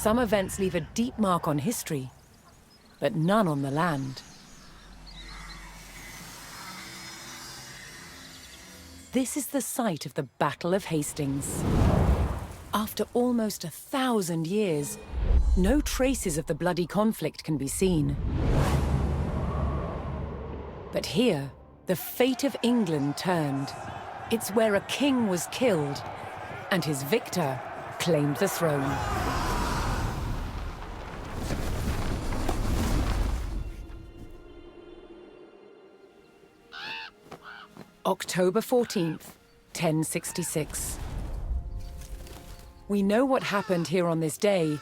Some events leave a deep mark on history, but none on the land. This is the site of the Battle of Hastings. After almost 1,000 years, no traces of the bloody conflict can be seen. But here, the fate of England turned. It's where a king was killed, and his victor claimed the throne. October 14th, 1066. We know what happened here on this day,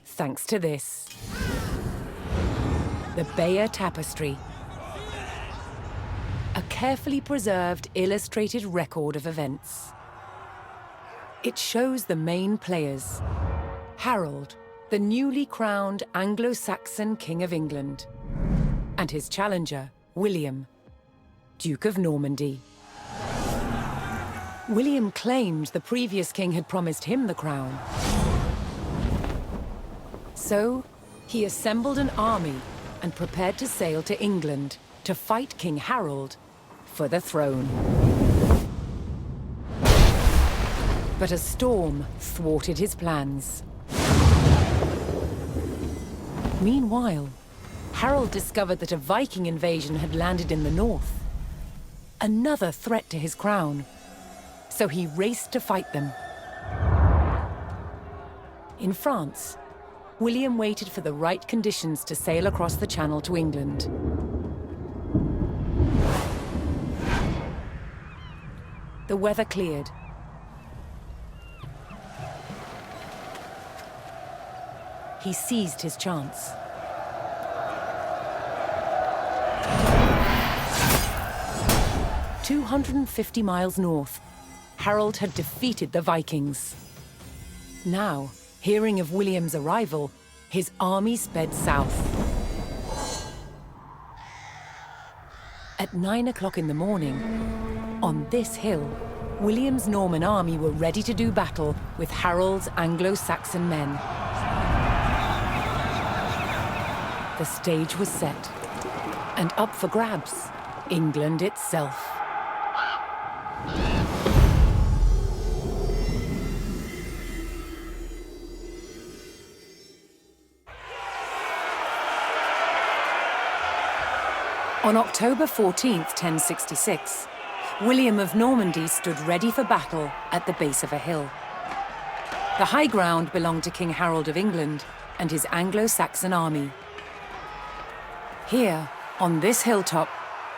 thanks to this. The Bayeux Tapestry. A carefully preserved, illustrated record of events. It shows the main players. Harold, the newly crowned Anglo-Saxon King of England, and his challenger, William, Duke of Normandy. William claimed the previous king had promised him the crown. So, he assembled an army and prepared to sail to England to fight King Harold for the throne. But a storm thwarted his plans. Meanwhile, Harold discovered that a Viking invasion had landed in the north. Another threat to his crown. So he raced to fight them. In France, William waited for the right conditions to sail across the Channel to England. The weather cleared. He seized his chance. "250 miles north, Harold had defeated the Vikings. Now, hearing of William's arrival, his army sped south. At 9 o'clock in the morning, on this hill, William's Norman army were ready to do battle with Harold's Anglo-Saxon men. The stage was set, and up for grabs, England itself. On October 14th, 1066, William of Normandy stood ready for battle at the base of a hill. The high ground belonged to King Harold of England and his Anglo-Saxon army. Here, on this hilltop,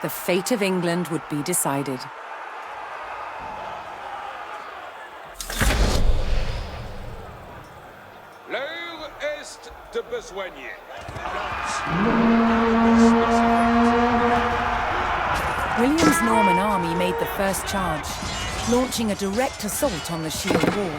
the fate of England would be decided. L'heure est de besoigner. William's Norman army made the first charge, launching a direct assault on the shield wall.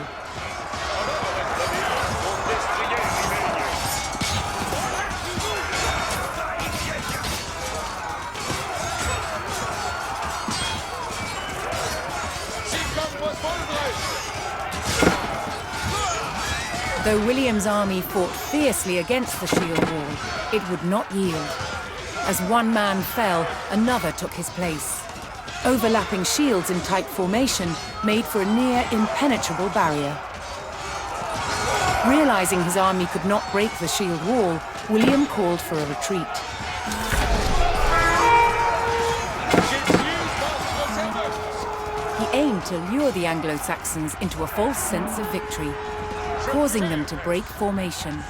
Though William's army fought fiercely against the shield wall, it would not yield. As one man fell, another took his place. Overlapping shields in tight formation made for a near impenetrable barrier. Realizing his army could not break the shield wall, William called for a retreat. He aimed to lure the Anglo-Saxons into a false sense of victory, causing them to break formation.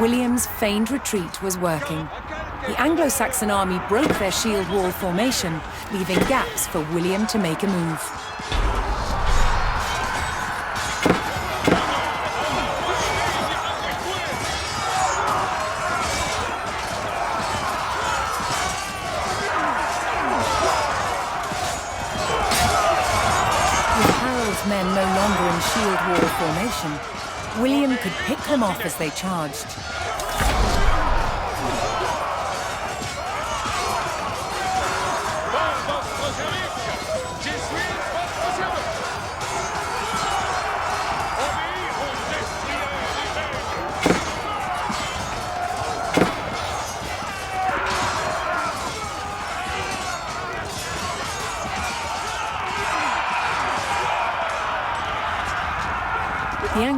William's feigned retreat was working. The Anglo-Saxon army broke their shield wall formation, leaving gaps for William to make a move. With Harold's men no longer in shield wall formation, William could pick them off as they charged.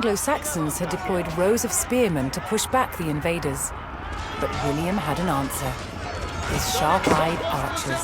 Anglo-Saxons had deployed rows of spearmen to push back the invaders. But William had an answer: his sharp-eyed archers.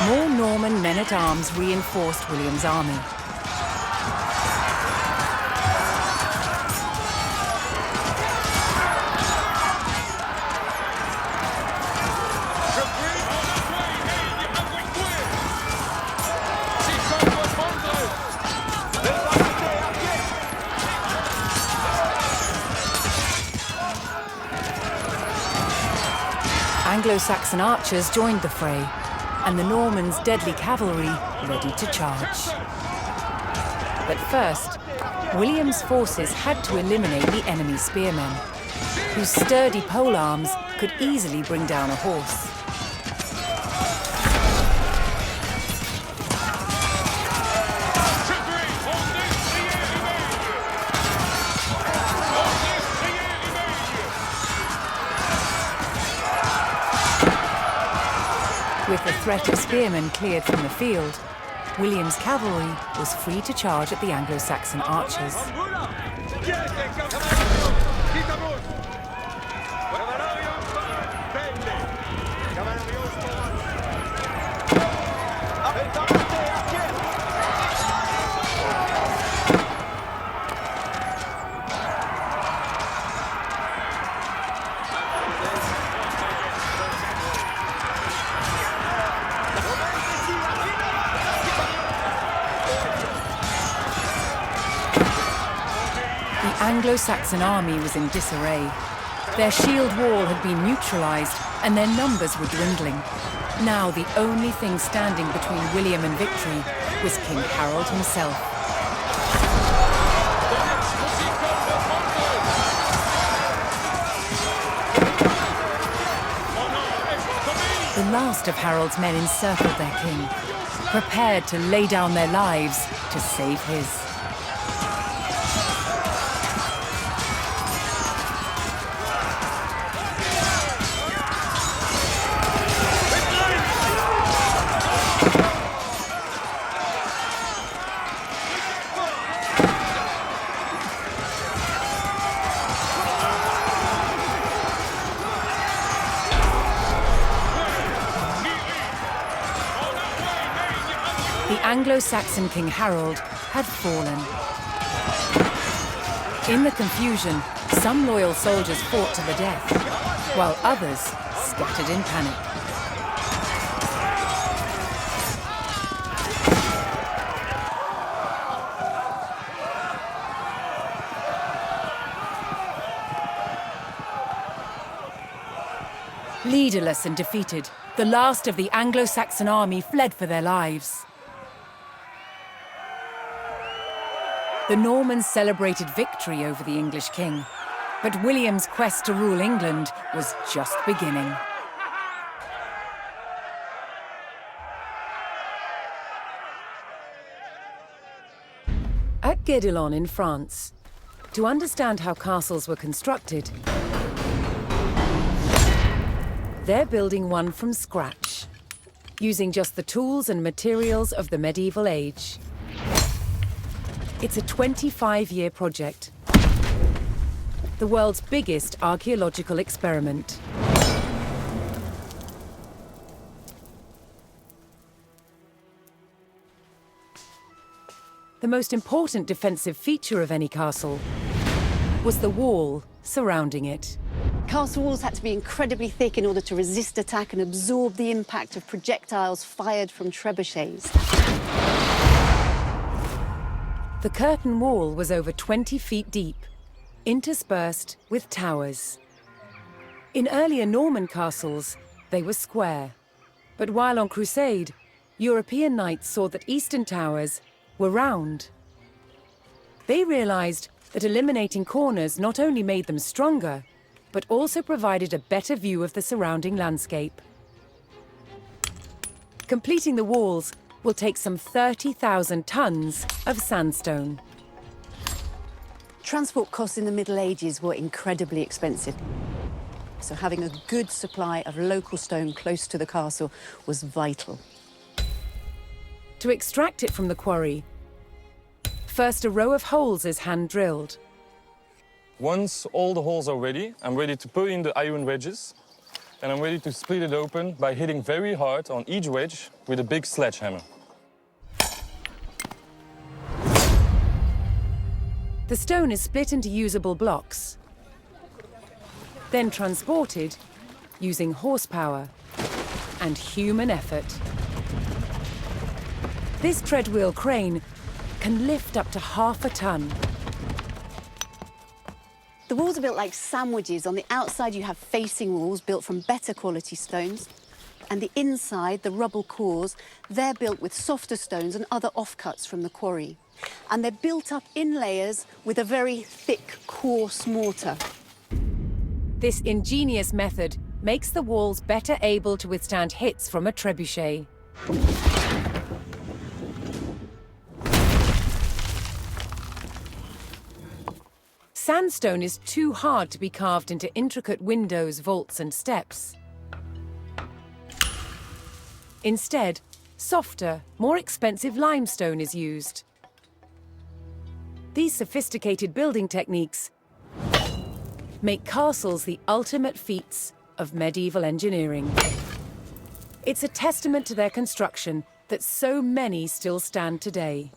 More Norman men-at-arms reinforced William's army. Anglo-Saxon archers joined the fray, and the Normans' deadly cavalry ready to charge. But first, William's forces had to eliminate the enemy spearmen, whose sturdy polearms could easily bring down a horse. With the threat of spearmen cleared from the field, William's cavalry was free to charge at the Anglo-Saxon archers. The Anglo-Saxon army was in disarray. Their shield wall had been neutralized, and their numbers were dwindling. Now the only thing standing between William and victory was King Harold himself. The last of Harold's men encircled their king, prepared to lay down their lives to save his. The Anglo-Saxon King Harold had fallen. In the confusion, some loyal soldiers fought to the death, while others scattered in panic. Leaderless and defeated, the last of the Anglo-Saxon army fled for their lives. The Normans celebrated victory over the English king, but William's quest to rule England was just beginning. At Guédelon in France, to understand how castles were constructed, they're building one from scratch, using just the tools and materials of the medieval age. It's a 25-year project, the world's biggest archaeological experiment. The most important defensive feature of any castle was the wall surrounding it. Castle walls had to be incredibly thick in order to resist attack and absorb the impact of projectiles fired from trebuchets. The curtain wall was over 20 feet deep, interspersed with towers. In earlier Norman castles, they were square. But while on crusade, European knights saw that eastern towers were round. They realized that eliminating corners not only made them stronger, but also provided a better view of the surrounding landscape. Completing the walls will take some 30,000 tons of sandstone. Transport costs in the Middle Ages were incredibly expensive. So having a good supply of local stone close to the castle was vital. To extract it from the quarry, first a row of holes is hand-drilled. Once all the holes are ready, I'm ready to put in the iron wedges, and I'm ready to split it open by hitting very hard on each wedge with a big sledgehammer. The stone is split into usable blocks, then transported using horsepower and human effort. This treadwheel crane can lift up to half a ton. The walls are built like sandwiches. On the outside, you have facing walls built from better quality stones. And the inside, the rubble cores, they're built with softer stones and other offcuts from the quarry. And they're built up in layers with a very thick, coarse mortar. This ingenious method makes the walls better able to withstand hits from a trebuchet. Sandstone is too hard to be carved into intricate windows, vaults, and steps. Instead, softer, more expensive limestone is used. These sophisticated building techniques make castles the ultimate feats of medieval engineering. It's a testament to their construction that so many still stand today.